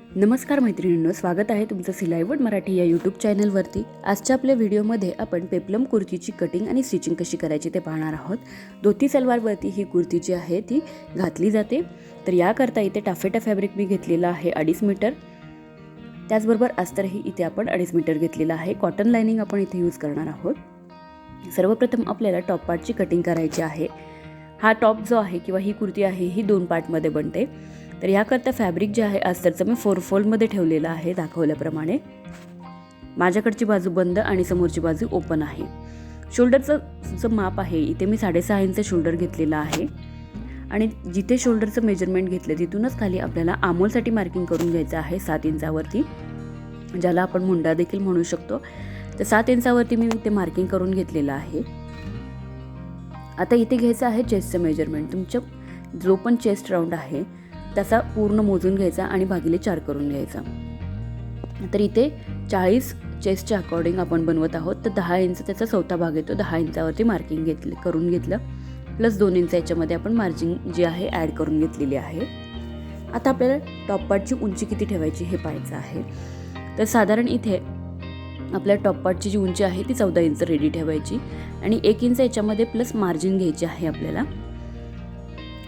नमस्कार मैत्रिणींनो, स्वागत आहे तुमचं सिलाईवड मराठी या यूट्यूब चॅनलवरती। आजच्या आपल्या व्हिडिओमध्ये आपण पेप्लम कुर्तीची कटिंग आणि स्टिचिंग कशी करायची ते पाहणार आहोत। धोती सलवारवरती ही कुर्ती जी आहे ती घातली जाते। तर याकरता इथे टाफेटा फॅब्रिक मी घेतलेला आहे 2.5 मीटर। त्याचबरोबर अस्तरही इथे आपण 2.5 मीटर घेतलेला आहे। कॉटन लाइनिंग आपण इथे यूज करणार आहोत। सर्वप्रथम आपल्याला टॉप पार्टची कटिंग करायची आहे। हा टॉप जो आहे किंवा ही कुर्ती आहे ही 2 पार्टमध्ये बनते। तर याकरता फॅब्रिक जे आहे अस्तरचं मी 4 फोल्डमध्ये ठेवलेलं आहे दाखवल्याप्रमाणे। माझ्याकडची बाजू बंद आणि समोरची बाजू ओपन आहे। शोल्डरचं जो माप आहे इथे मी 6.5 इंच शोल्डर घेतलेला आहे आणि जिथे शोल्डरचं मेजरमेंट घेतलं तिथूनच खाली आपल्याला आमोलसाठी मार्किंग करून घ्यायचं आहे 7 इंचावरती, ज्याला आपण मुंडा देखील म्हणू शकतो। तर 7 इंचावरती मी इथे मार्किंग करून घेतलेलं आहे। आता इथे घ्यायचं आहे चेस्टचं मेजरमेंट। तुमचं जो पण चेस्ट राऊंड आहे त्याचा पूर्ण मोजून घ्यायचा आणि भागिले 4 करून घ्यायचा। तर इथे 40 चेस्टच्या अकॉर्डिंग आपण बनवत आहोत। तर 10 इंच त्याचा चौथा भाग येतो। 10 इंचावरती मार्किंग करून घेतलं प्लस 2 इंच याच्यामध्ये आपण मार्जिन जी आहे ॲड करून घेतलेली आहे। आता आपल्याला टॉप पार्टची उंची किती ठेवायची हे पाहायचं आहे। तर साधारण इथे आपल्या टॉप पार्टची जी उंची आहे ती 14 इंच रेडी ठेवायची आणि 1 इंच याच्यामध्ये प्लस मार्जिन घ्यायची आहे। आपल्याला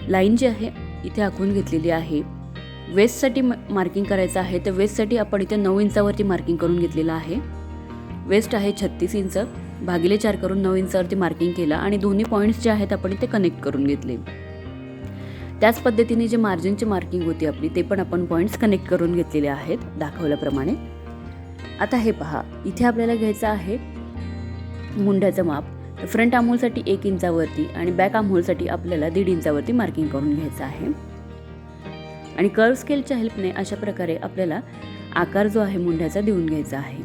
लाईन जी आहे इथे आखून घेतलेली आहे। वेस्टसाठी मार्किंग करायचं आहे। तर वेस्टसाठी आपण इथे 9 इंचावरती मार्किंग करून घेतलेलं आहे। वेस्ट आहे 36 इंच, भागिले 4 करून 9 इंचावरती मार्किंग केलं आणि दोन्ही पॉईंट्स जे आहेत आपण इथे कनेक्ट करून घेतले। त्याच पद्धतीने जे मार्जिनची मार्किंग होती आपली ते पण आपण पॉईंट्स कनेक्ट करून घेतलेले आहेत दाखवल्याप्रमाणे। आता हे पहा, इथे आपल्याला घ्यायचं आहे मुंड्याचं माप। फ्रंट आमोलसाठी 1 इंचावरती आणि बॅक आमोलसाठी आपल्याला 1.5 इंचावरती मार्किंग करून घ्यायचं आहे आणि कर्व स्केलच्या हेल्पने अशा प्रकारे आपल्याला आकार जो आहे मुंड्याचा देऊन घ्यायचा आहे।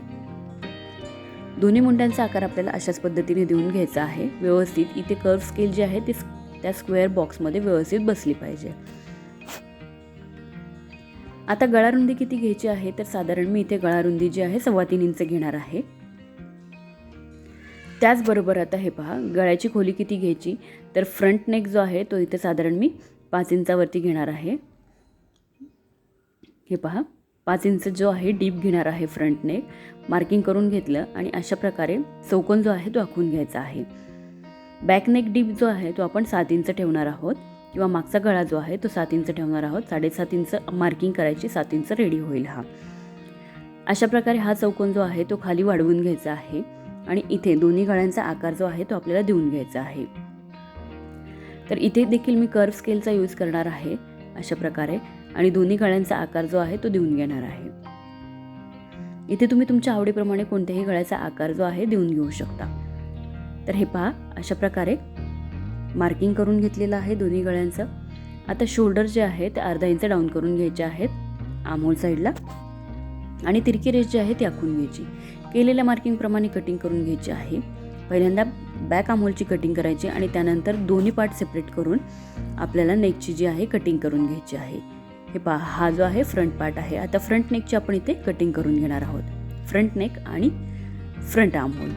दोन्ही मुंड्यांचा आकार आपल्याला अशाच पद्धतीने देऊन घ्यायचा आहे व्यवस्थित। इथे कर्व स्केल जी आहे ती त्या स्क्वेअर बॉक्समध्ये व्यवस्थित बसली पाहिजे। आता गळारुंदी किती घ्यायची आहे तर साधारण मी इथे गळारुंदी जी आहे 3.25 इंच घेणार आहे। त्याचबरोबर आता हे पहा, गळ्याची खोली किती घ्यायची तर फ्रंट नेक जो आहे तो इथे साधारण मी 5 इंचावरती घेणार आहे। हे पहा, 5 इंच जो आहे डीप घेणार आहे फ्रंट नेक। मार्किंग करून घेतलं आणि अशा प्रकारे चौकोन जो आहे तो आखून घ्यायचा आहे। बॅक नेक डीप जो आहे तो आपण 7 इंच ठेवणार आहोत किंवा मागचा गळा जो आहे तो 7 इंच ठेवणार आहोत। 7.5 इंच मार्किंग करायची, 7 इंच रेडी होईल हा। अशा प्रकारे हा चौकोन जो आहे तो खाली वाढवून घ्यायचा आहे आणि इथे दोन्ही गळ्यांचा आकार जो आहे तो आपल्याला देऊन घ्यायचा आहे। तर इथे देखील मी कर्व स्केलचा यूज करणार आहे अशा प्रकारे आणि दोन्ही गळ्यांचा आकार जो आहे तो देऊन घेणार आहे। इथे तुम्ही तुमच्या आवडीप्रमाणे कोणत्याही गळ्याचा आकार जो आहे देऊन घेऊ शकता। तर हे पहा, अशा प्रकारे मार्किंग करून घेतलेलं आहे दोन्ही गळ्यांचं। आता शोल्डर जे आहे ते 1/2 इंच डाऊन करून घ्यायचे आहेत आमोल साईडला आणि तिरकी रेष जी आहे ती आखून घ्यायची। केलेल्या मार्किंग प्रमाणे कटिंग करून घ्यायची आहे। पहिल्यांदा बॅक आमोलची कटिंग करायची आणि त्यानंतर दोन्ही पार्ट सेपरेट करून आपल्याला नेकची जी आहे कटिंग करून घ्यायची आहे। हे पहा, हा जो आहे फ्रंट पार्ट आहे। आता फ्रंट नेकची आपण इथे कटिंग करून घेणार आहोत। फ्रंट नेक आणि फ्रंट आमोल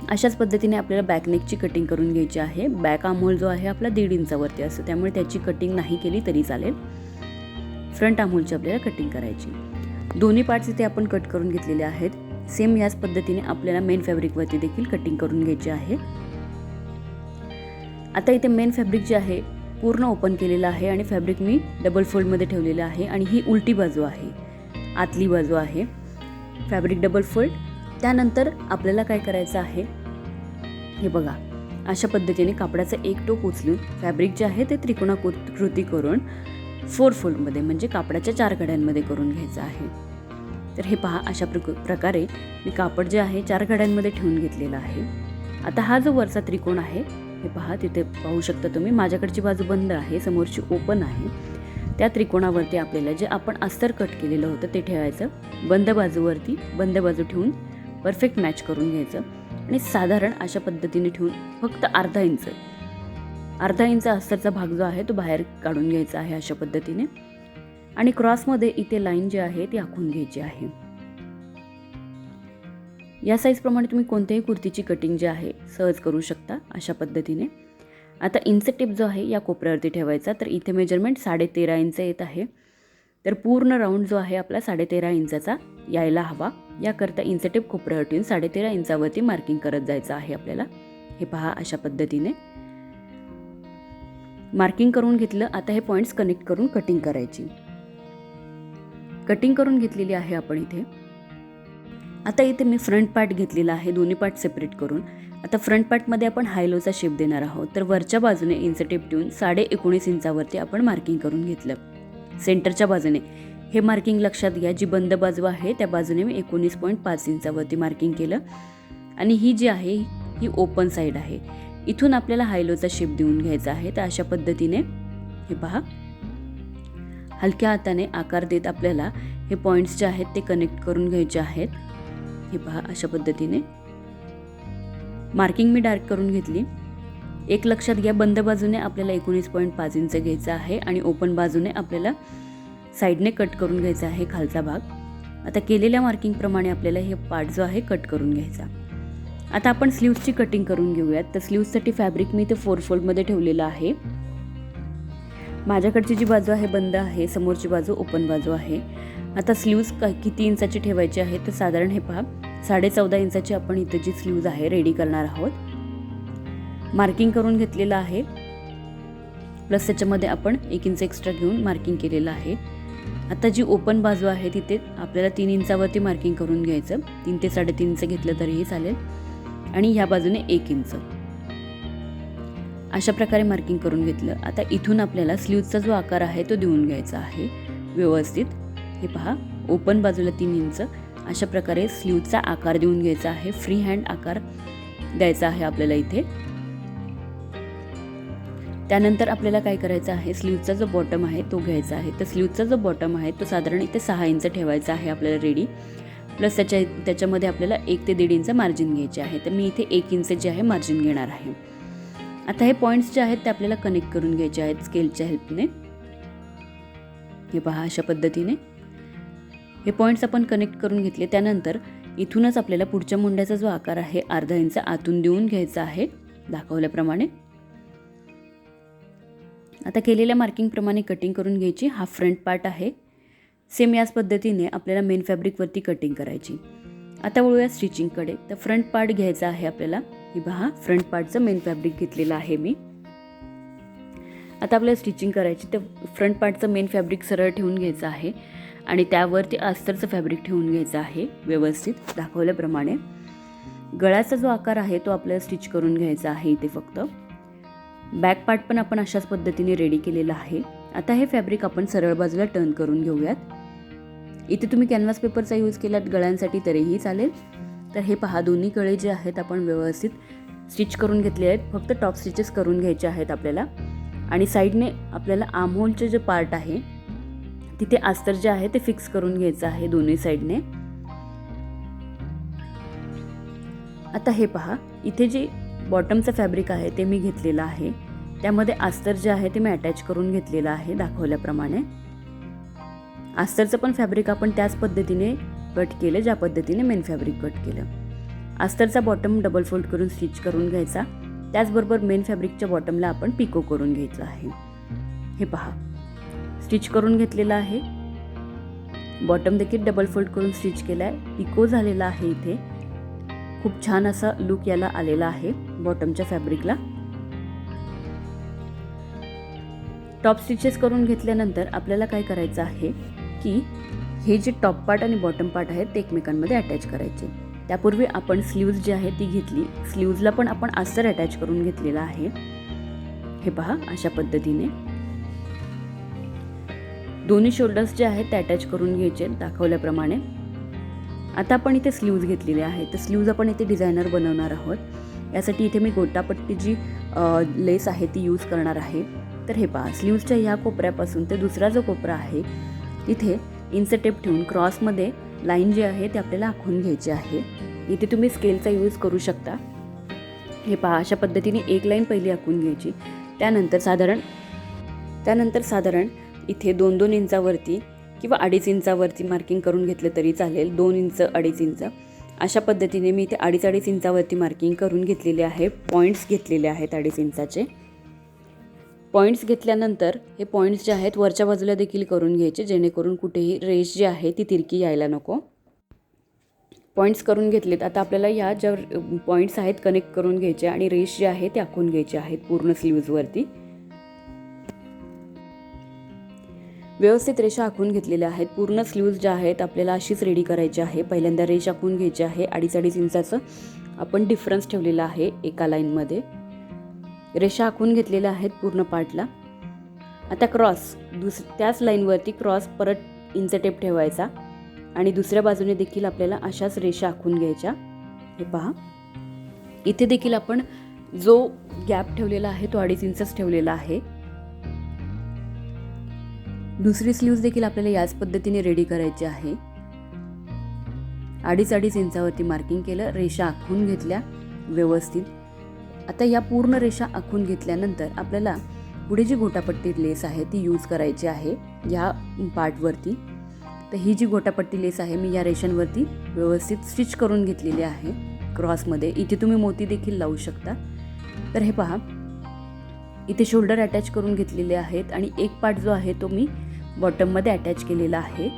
अशाच पद्धतीने आपल्याला बॅक नेकची कटिंग करून घ्यायची आहे। बॅक आमोल जो आहे आपला 1.5 इंचावरती असतो, त्यामुळे त्याची कटिंग नाही केली तरी चालेल। फ्रंट आमोलची आपल्याला कटिंग करायची। दोन्ही पार्ट्स इथे आपण कट करून घेतलेले आहेत। सेम याच पद्धतीने आपल्याला मेन फॅब्रिकवरती देखील कटिंग करून घ्यायची आहे। आता इथे मेन फॅब्रिक जे आहे पूर्ण ओपन केलेलं आहे आणि फॅब्रिक मी डबल फोल्डमध्ये ठेवलेलं आहे आणि ही उलटी बाजू आहे, आतली बाजू आहे। Fabric double fold. त्यानंतर आपल्याला काय करायचं आहे हे बघा, अशा पद्धतीने कापडाचं एक टोक उचलून फॅब्रिक जे आहे ते त्रिकोणाकृती करून 4 फोल्डमध्ये म्हणजे कापडाच्या 4 कड्यांमध्ये करून घ्यायचं आहे। तर हे पहा, अशा प्रकारे मी कापड जे आहे 4 कड्यांमध्ये ठेवून घेतलेलं आहे। आता हा जो वरचा त्रिकोण आहे हे पहा, तिथे पाहू शकता तुम्ही, माझ्याकडची बाजू बंद आहे, समोरची ओपन आहे। त्या त्रिकोणावरती आपल्याला जे आपण अस्तर कट केलेलं होतं ते ठेवायचं। बंद बाजूवरती बंद बाजू ठेवून परफेक्ट मॅच करून घ्यायचं आणि साधारण अशा पद्धतीने ठेवून फक्त 1/2 इंच अस्तरचा भाग जो आहे तो बाहेर काढून घ्यायचा आहे अशा पद्धतीने आणि क्रॉसमध्ये इथे लाईन जी आहे ती आखून घ्यायची आहे। या साईजप्रमाणे तुम्ही कोणत्याही कुर्तीची कटिंग जी आहे सहज करू शकता अशा पद्धतीने। आता इंच टिप जो आहे या कोपऱ्यावरती ठेवायचा। तर इथे मेजरमेंट 13.5 इंच येत आहे तर पूर्ण राऊंड जो आहे आपला 13.5 इंचाचा यायला हवा. याकरता इंच टेप कोपऱ्यावर ठेवून 13.5 इंचावरती मार्किंग करत जायचं आहे आपल्याला. हे पहा अशा पद्धतीने मार्किंग करून घेतलं. आता हे पॉईंट्स कनेक्ट करून कटिंग करायची. कटिंग करून घेतलेली आहे आपण इथे. आता इथे मी फ्रंट पार्ट घेतलेला आहे, दोन्ही पार्ट सेपरेट करून. आता फ्रंट पार्टमध्ये आपण हायलोचा शेप देणार आहोत. तर वरच्या बाजूने इंच टेप ठेवून 19.5 इंचावरती आपण मार्किंग करून घेतलं. सेंटरच्या बाजूने हे मार्किंग लक्षात घ्या, जी बंद बाजू आहे त्या बाजूने मी 19.5 इंचावरती मार्किंग केलं आणि ही जी आहे ही ओपन साईड आहे. इथून आपल्याला हायलोचा शेप देऊन घ्यायचा आहे. तर अशा पद्धतीने हे पहा हलक्या हाताने आकार देत आपल्याला हे पॉईंट्स जे आहेत ते कनेक्ट करून घ्यायचे आहेत. हे पहा अशा पद्धतीने मार्किंग मी डार्क करून घेतली. एक लक्षात घ्या, बंद बाजूने आपल्याला 19.5 इंच घ्यायचं आहे आणि ओपन बाजूने आपल्याला साईडने कट करून घ्यायचा आहे खालचा भाग. आता केलेल्या मार्किंगप्रमाणे आपल्याला हे पार्ट जो आहे कट करून घ्यायचा. आता आपण स्लीव्सची कटिंग करून घेऊयात. तर स्लीव्ससाठी फॅब्रिक मी इथे 4 फोल्डमध्ये ठेवलेलं आहे. माझ्याकडची जी बाजू आहे बंद आहे, समोरची बाजू ओपन बाजू आहे. आता स्लीव्स किती इंचाची ठेवायची आहे, तर साधारण हे पहा 14.5 इंचाची आपण इथे जी स्लीव्ज आहे रेडी करणार आहोत. मार्किंग करून घेतलेलं आहे, प्लस त्याच्यामध्ये आपण 1 इंच एक्स्ट्रा घेऊन मार्किंग केलेलं आहे. आता जी ओपन बाजू आहे तिथे आपल्याला 3 इंचावरती मार्किंग करून घ्यायचं. 3 ते 3.5 इंच घेतलं तरीही चालेल आणि ह्या बाजूने 1 इंच अशा प्रकारे मार्किंग करून घेतलं. आता इथून आपल्याला स्लीव्सचा जो आकार आहे तो देऊन घ्यायचा आहे व्यवस्थित. हे पहा ओपन बाजूला 3 इंच अशा प्रकारे स्लीव्सचा आकार देऊन घ्यायचा आहे. फ्री हँड आकार द्यायचा आहे आपल्याला इथे. त्यानंतर आपल्याला काय करायचं आहे, स्लीव्सचा जो बॉटम आहे तो घ्यायचा आहे. तर स्लीव्सचा जो बॉटम आहे तो साधारण इथे 6 इंच ठेवायचा आहे आपल्याला रेडी. प्लस त्याच्यामध्ये आपल्याला 1 ते 1.5 इंच मार्जिन घ्यायचे आहे. तर मी इथे 1 इंच जे आहे मार्जिन घेणार आहे. आता हे पॉईंट्स जे आहेत ते आपल्याला कनेक्ट करून घ्यायचे आहेत स्केलच्या हेल्पने. हे पहा अशा पद्धतीने हे पॉईंट्स आपण कनेक्ट करून घेतले. त्यानंतर इथूनच आपल्याला पुढच्या मुंड्याचा जो आकार आहे अर्धा इंच आतून देऊन घ्यायचा आहे दाखवल्याप्रमाणे. आता केलेल्या मार्किंगप्रमाणे कटिंग करून घ्यायची. हा फ्रंट पार्ट आहे. सेम याच पद्धतीने आपल्याला मेन फॅब्रिकवरती कटिंग करायची. आता वळूया स्टिचिंगकडे. तर फ्रंट पार्ट घ्यायचा आहे आपल्याला. ही पहा फ्रंट पार्टचं मेन फॅब्रिक घेतलेलं आहे मी. आता आपल्याला स्टिचिंग करायची. तर फ्रंट पार्टचं मेन फॅब्रिक सरळ ठेवून घ्यायचं आहे आणि त्यावरती अस्तरचं फॅब्रिक ठेवून घ्यायचं आहे व्यवस्थित दाखवल्याप्रमाणे. गळ्याचा जो आकार आहे तो आपल्याला स्टिच करून घ्यायचा आहे इथे फक्त. बॅक पार्ट पण आपण अशाच पद्धतीने रेडी केलेला आहे. आता हे फॅब्रिक आपण सरळ बाजूला टर्न करून घेऊयात. इथे तुम्ही कॅनव्हास पेपरचा यूज केलात गळ्यांसाठी तरीही चालेल. तर हे पहा दोन्ही गळे जे आहेत आपण व्यवस्थित स्टिच करून घेतले आहेत. फक्त टॉप स्टिचेस करून घ्यायचे आहेत आपल्याला. आणि साईडने आपल्याला आर्महोलचे जे पार्ट आहे तिथे अस्तर जे आहे ते फिक्स करून घ्यायचं आहे दोन्ही साईडने. आता हे पहा इथे जे बॉटमचं फॅब्रिक आहे ते मी घेतलेलं आहे. त्यामध्ये अस्तर जे आहे ते मी अटॅच करून घेतलेलं आहे दाखवल्याप्रमाणे. अस्तरचं पण फॅब्रिक आपण त्याच पद्धतीने कट केलं ज्या पद्धतीने मेन फॅब्रिक कट केलं. अस्तरचा बॉटम डबल फोल्ड करून स्टिच करून घ्यायचा. त्याचबरोबर मेन फॅब्रिकच्या बॉटमला आपण पिको करून घ्यायचं आहे. हे पहा स्टिच करून घेतलेलं आहे. बॉटम देखील डबल फोल्ड करून स्टिच केला आहे. पिको झालेला आहे इथे. खूप छान असा लुक याला आलेला आहे बॉटमच्या फॅब्रिकला. टॉप स्टिचेस करून घेतल्यानंतर आपल्याला काय करायचं आहे की हे जे टॉप पार्ट आणि बॉटम पार्ट आहेत ते एकमेकांमध्ये अटॅच करायचे. त्यापूर्वी आपण स्लीव्ज जी आहे ती घेतली. स्लीव्जला पण आपण अस्तर अटॅच करून घेतलेला आहे. हे पहा अशा पद्धतीने दोन्ही शोल्डर्स जे आहेत ते अटॅच करून घ्यायचे दाखवल्याप्रमाणे. आता आपण इथे स्लीव्ज घेतलेले आहे. तर स्लीव्ज आपण इथे डिझायनर बनवणार आहोत. यासाठी इथे मी गोटापट्टी जी लेस आहे ती यूज करणार आहे. तर हे पहा स्लीव्जच्या ह्या कोपऱ्यापासून ते दुसरा जो कोपरा आहे तिथे इंच टेप ठेवून क्रॉसमध्ये लाईन जी आहे ते आपल्याला आखून घ्यायची आहे. इथे तुम्ही स्केलचा यूज करू शकता. हे पहा अशा पद्धतीने एक लाईन पहिली आखून घ्यायची. त्यानंतर साधारण इथे 2-2 इंचावरती किंवा 2.5 इंचावरती मार्किंग करून घेतलं तरी चालेल. 2 इंच 2.5 इंच अशा पद्धतीने मी इथे 2.5 इंचावरती मार्किंग करून घेतलेले आहे. पॉईंट्स घेतलेले आहेत 2.5 इंचाचे. पॉईंट्स घेतल्यानंतर हे पॉईंट्स जे आहेत वरच्या बाजूला देखील करून घ्यायचे, जेणेकरून कुठेही रेष जी आहे ती तिरकी यायला नको. पॉईंट्स करून घेतलेत. आता आपल्याला या ज्या पॉईंट्स आहेत कनेक्ट करून घ्यायचे आणि रेष जे आहे ते आखून घ्यायचे आहेत पूर्ण स्लीव्जवरती. व्यवस्थित रेषा आखून घेतलेल्या आहेत. पूर्ण स्लीव्ज ज्या आहेत आपल्याला अशीच रेडी करायची आहे. पहिल्यांदा रेष आखून घ्यायची आहे. 2.5 इंचाचं आपण डिफरन्स ठेवलेला आहे एका लाईनमध्ये. रेषा आखून घेतलेल्या आहेत पूर्ण पार्टला. आता क्रॉस त्याच लाईनवरती क्रॉस परत इंच टेप ठेवायचा आणि दुसऱ्या बाजूने देखील आपल्याला अशाच रेषा आखून घ्यायच्या. हे पहा, इथे देखील आपण जो गॅप ठेवलेला आहे तो 2.5 इंचच ठेवलेला आहे. दुसरी स्लीव्ज देखील आपल्याला याच पद्धतीने रेडी करायची आहे. 2.5 इंचावरती मार्किंग केलं, रेषा आखून घेतल्या व्यवस्थित. आता या पूर्ण रेषा आखून घेतल्यानंतर आपल्याला पुढे जी गोटापट्टी लेस आहे ती यूज करायची आहे या पार्टवरती. तर ही जी गोटापट्टी लेस आहे मी या रेषांवरती व्यवस्थित स्टिच करून घेतलेली आहे क्रॉसमध्ये. इथे तुम्ही मोती देखील लावू शकता. तर हे पहा, इथे शोल्डर अटॅच करून घेतलेले आहेत आणि एक पार्ट जो आहे तो मी बॉटममध्ये अटॅच केलेला आहे.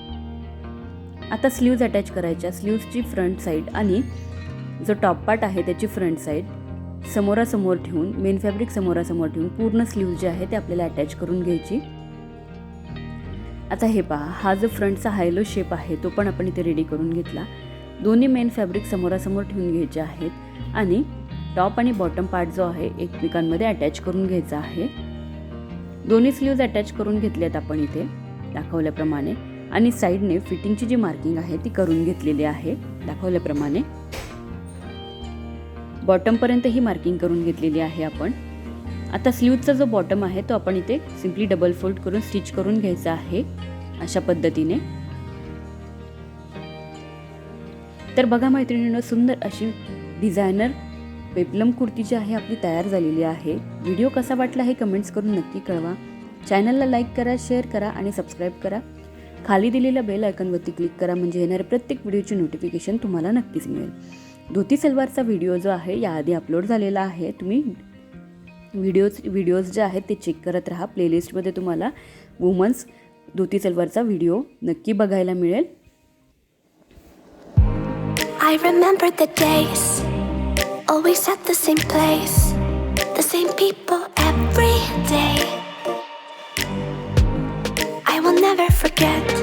आता स्लीव्ज अटॅच करायच्या. स्लीव्जची फ्रंट साईड आणि जो टॉप पार्ट आहे त्याची फ्रंट साईड समोरासमोर ठेवून, मेन फॅब्रिक समोरासमोर ठेवून पूर्ण स्लीव्ज जे आहे ते आपल्याला अटॅच करून घ्यायची. आता हे पहा, हा जो फ्रंटचा हायलो शेप आहे तो पण आपण इथे रेडी करून घेतला. दोन्ही मेन फॅब्रिक समोरासमोर ठेवून घ्यायचे आहेत आणि टॉप आणि बॉटम पार्ट जो आहे एकमेकांमध्ये अटॅच करून घ्यायचा आहे. दोन्ही स्लीव्ज अटॅच करून घेतल्यात आपण इथे दाखवल्याप्रमाणे आणि साईडने फिटिंगची जी मार्किंग आहे ती करून घेतलेली आहे दाखवल्याप्रमाणे. बॉटमपर्यंत ही मार्किंग करून घेतलेली आहे आपण. आता स्लीव्जचा जो बॉटम आहे तो आपण इथे सिम्पली डबल फोल्ड करून स्टिच करून घ्यायचा आहे अशा पद्धतीने. तर बघा मैत्रिणींनो, सुंदर अशी डिझायनर पेप्लम कुर्ती जी आहे आपली तयार झालेली आहे. व्हिडिओ कसा वाटला हे कमेंट्स करून नक्की कळवा. चॅनलला लाईक करा, शेअर करा आणि सबस्क्राईब करा. खाली दिलेल्या बेल आयकॉनवरती क्लिक करा म्हणजे येणाऱ्या प्रत्येक व्हिडिओची नोटिफिकेशन तुम्हाला नक्कीच मिळेल. धोती सलवारचा व्हिडिओ जो आहे याआधी अपलोड झालेला आहे. तुम्ही व्हिडिओज जे आहेत ते चेक करत राहा. प्लेलिस्टमध्ये तुम्हाला वुमन्स धोती सलवारचा व्हिडिओ नक्की बघायला मिळेल. I remember the days, always at the same place, the same people every day. I will never forget